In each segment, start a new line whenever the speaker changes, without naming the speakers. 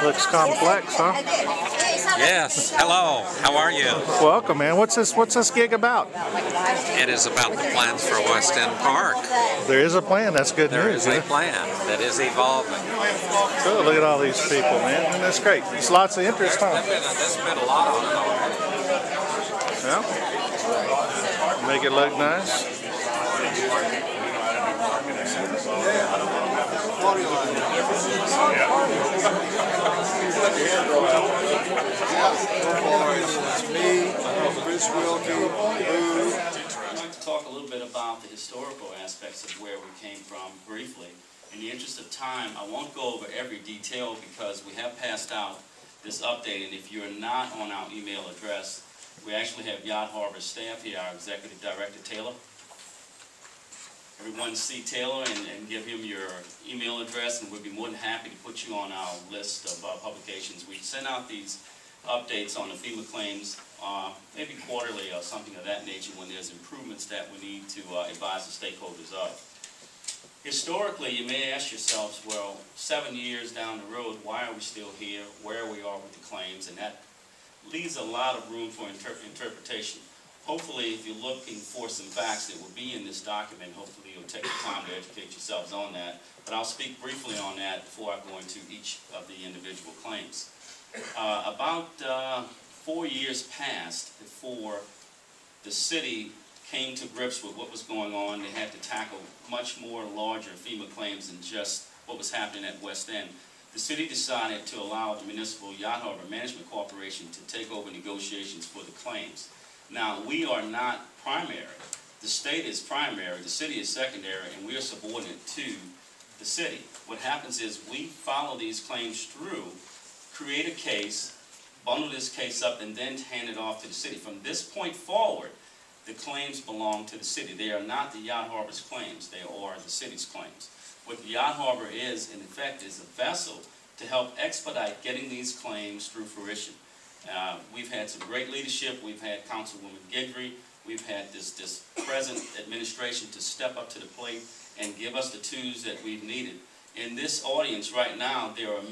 Looks complex, huh?
Yes. Hello. How are you?
Welcome, man. What's this gig about?
It is about the plans for West End Park.
There is a plan. That's good news.
There is a plan that is evolving.
Cool. Look at all these people, man. And that's great. There's lots of interest, huh?
There's been a lot of it already.
Yeah. Make it look nice.
I'd like to talk a little bit about the historical aspects of where we came from briefly. In the interest of time, I won't go over every detail because we have passed out this update, and if you're not on our email address, we actually have Yacht Harbor staff here, our Executive Director, Taylor. Everyone see Taylor and give him your email address, and we'd be more than happy to put you on our list of publications. We send out these updates on the FEMA claims, maybe quarterly or something of that nature when there's improvements that we need to advise the stakeholders of. Historically, you may ask yourselves, well, 7 years down the road, why are we still here, where we are with the claims, and that leaves a lot of room for interpretation. Hopefully, if you're looking for some facts that will be in this document, hopefully you'll take the time to educate yourselves on that. But I'll speak briefly on that before I go into each of the individual claims. About 4 years passed before the city came to grips with what was going on. They had to tackle much more larger FEMA claims than just what was happening at West End. The city decided to allow the Municipal Yacht Harbor Management Corporation to take over negotiations for the claims. Now, we are not primary. The state is primary, the city is secondary, and we are subordinate to the city. What happens is we follow these claims through, create a case, bundle this case up, and then hand it off to the city. From this point forward, the claims belong to the city. They are not the Yacht Harbor's claims, they are the city's claims. What the Yacht Harbor is, in effect, is a vessel to help expedite getting these claims through fruition. We've had some great leadership. We've had Councilwoman Guidry. We've had this present administration to step up to the plate and give us the tools that we've needed. In this audience right now, there are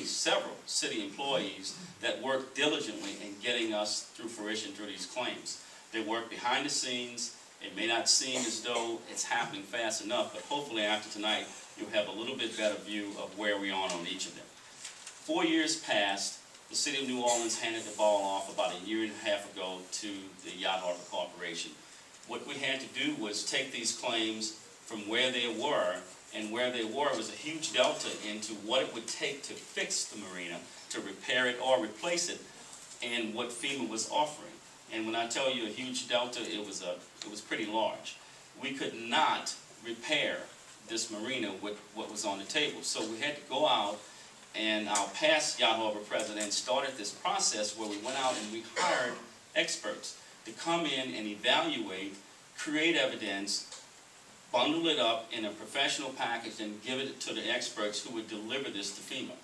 several city employees that work diligently in getting us through fruition through these claims. They work behind the scenes. It may not seem as though it's happening fast enough, but hopefully after tonight, you'll have a little bit better view of where we are on each of them. 4 years passed. The City of New Orleans handed the ball off about a year and a half ago to the Yacht Harbor Corporation. What we had to do was take these claims from where they were, and where they were was a huge delta into what it would take to fix the marina, to repair it or replace it, and what FEMA was offering. And when I tell you a huge delta, it was pretty large. We could not repair this marina with what was on the table, so we had to go out. And our past Yacht Harbor president started this process where we went out and we hired experts to come in and evaluate, create evidence, bundle it up in a professional package, and give it to the experts who would deliver this to FEMA.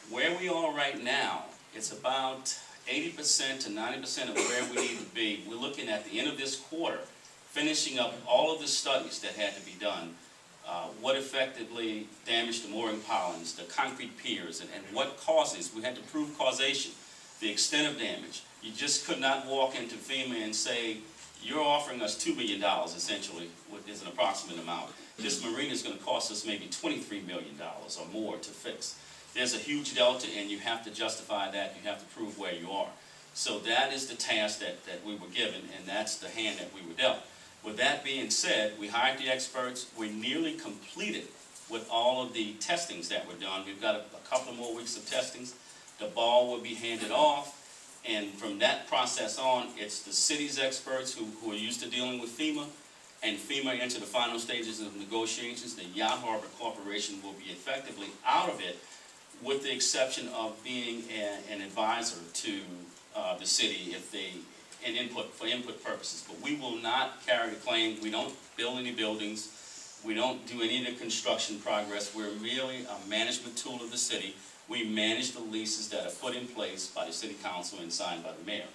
Where we are right now, it's about 80% to 90% of where we need to be. We're looking at the end of this quarter, finishing up all of the studies that had to be done. What effectively damaged the mooring pilings, the concrete piers, and what causes. We had to prove causation, the extent of damage. You just could not walk into FEMA and say, you're offering us $2 million, essentially, what is an approximate amount. This marina is going to cost us maybe $23 million or more to fix. There's a huge delta, and you have to justify that. You have to prove where you are. So that is the task that we were given, and that's the hand that we were dealt. With that being said, we hired the experts. We're nearly completed with all of the testings that were done. We've got a couple more weeks of testings. The ball will be handed off, and from that process on, it's the city's experts who are used to dealing with FEMA, and FEMA into the final stages of negotiations. The Yacht Harbor Corporation will be effectively out of it, with the exception of being an advisor to the city if they for input purposes. But we will not carry the claim. We don't build any buildings. We don't do any of the construction progress. We're merely a management tool of the city. We manage the leases that are put in place by the city council and signed by the mayor.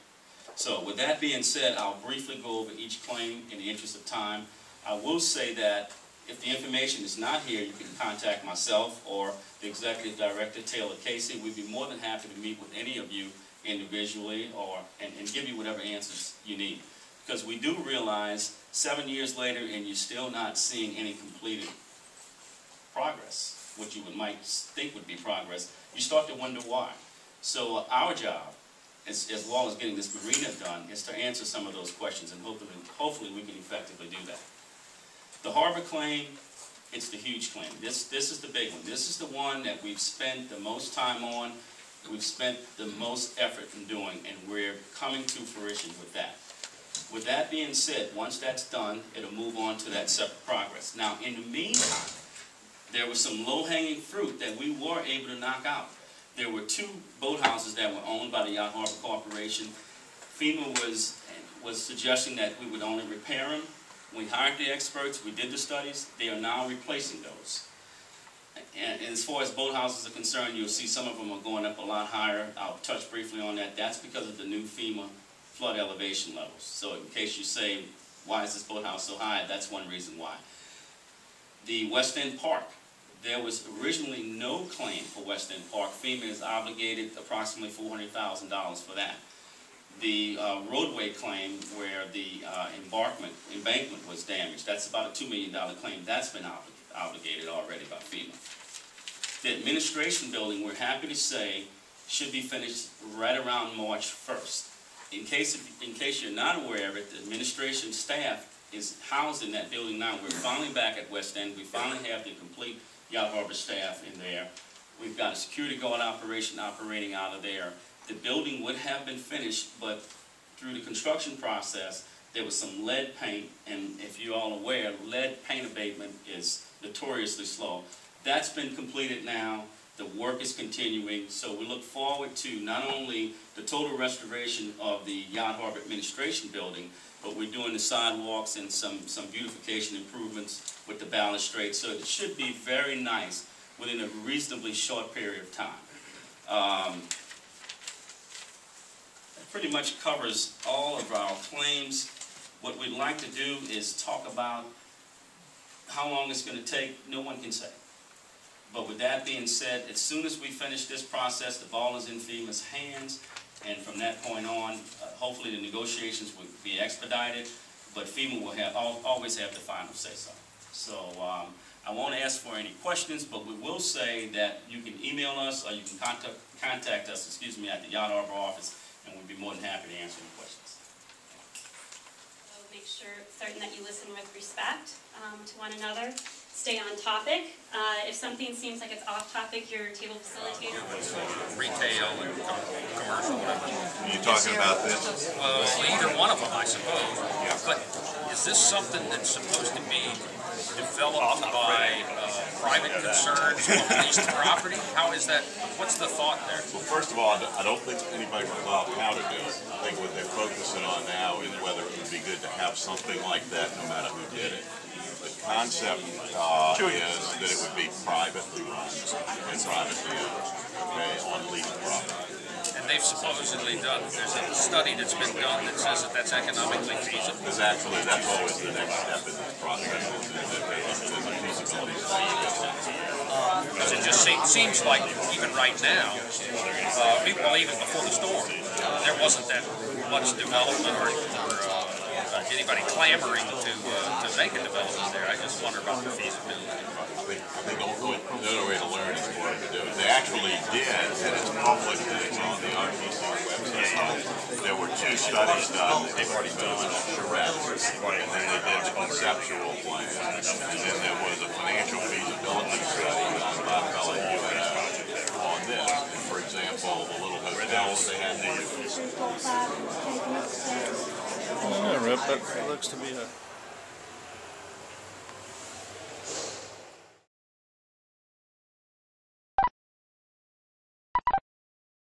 So with that being said, I'll briefly go over each claim in the interest of time. I will say that If the information is not here, you can contact myself or the Executive Director, Taylor Casey. We'd be more than happy to meet with any of you individually and give you whatever answers you need. Because we do realize 7 years later and you're still not seeing any completed progress, what you might think would be progress, you start to wonder why. So our job, as well as getting this marina done, is to answer some of those questions, and hopefully we can effectively do that. The harbor claim, it's the huge claim. This is the big one. This is the one that we've spent the most time on, we've spent the most effort in doing, and we're coming to fruition with that. With that being said, once that's done, it'll move on to that separate progress. Now, in the meantime, there was some low-hanging fruit that we were able to knock out. There were 2 boathouses that were owned by the Yacht Harbor Corporation. FEMA was suggesting that we would only repair them. We hired the experts, we did the studies, they are now replacing those. And as far as boathouses are concerned, you'll see some of them are going up a lot higher. I'll touch briefly on that. That's because of the new FEMA flood elevation levels. So in case you say, why is this boathouse so high? That's one reason why. The West End Park. There was originally no claim for West End Park. FEMA is obligated approximately $400,000 for that. The roadway claim where the embankment was damaged, that's about a $2 million claim. That's been obligated already by FEMA. The administration building, we're happy to say, should be finished right around March 1st. In case you're not aware of it, the administration staff is housed in that building now. We're finally back at West End. We finally have the complete Yacht Harbor staff in there. We've got a security guard operation operating out of there. The building would have been finished, but through the construction process, there was some lead paint, and if you're all aware, lead paint abatement is notoriously slow. That's been completed now. The work is continuing, so we look forward to not only the total restoration of the Yacht Harbor Administration building, but we're doing the sidewalks and some beautification improvements with the balustrade, so it should be very nice within a reasonably short period of time. That pretty much covers all of our claims. What we'd like to do is talk about how long it's going to take. No one can say. But with that being said, as soon as we finish this process, the ball is in FEMA's hands, and from that point on, hopefully the negotiations will be expedited, but FEMA will always have the final say-so. So I won't ask for any questions, but we will say that you can email us or you can contact us, at the Yacht Harbor office, and we'd be more than happy to answer any questions.
So make sure, certain that you listen with respect to one another. Stay on topic. If something seems like it's off topic, your table facilitator will...
Retail and commercial, whatever.
Are you talking about this?
Well, either one of them, I suppose.
Yeah.
But is this something that's supposed to be developed by private concerns on leased property? How is that? What's the thought there?
Well, first of all, I don't think anybody resolved how to do it. I think what they're focusing on now is whether it would be good to have something like that no matter who did it. The concept is that it would be privately run and privately owned, okay, on leased property.
And they've supposedly done, there's a study that's been done that says that that's economically feasible.
Because actually, that's always the next step in this process, is that there's a feasibility study.
Because it just seems like, even right now, well, even before the storm, there wasn't that much development or anybody clamoring to make a development there. I just wonder about the feasibility.
I think the only way to learn is for them to do it. They actually did, and it's published, and it's on the RTC website. There were 2 studies done. They've already done charrette, and then they did the conceptual plan, and then there was a financial feasibility study done by a fellow at UNO on this. And for example, the little hotels they had to use.
Yeah, Rip, that looks to be a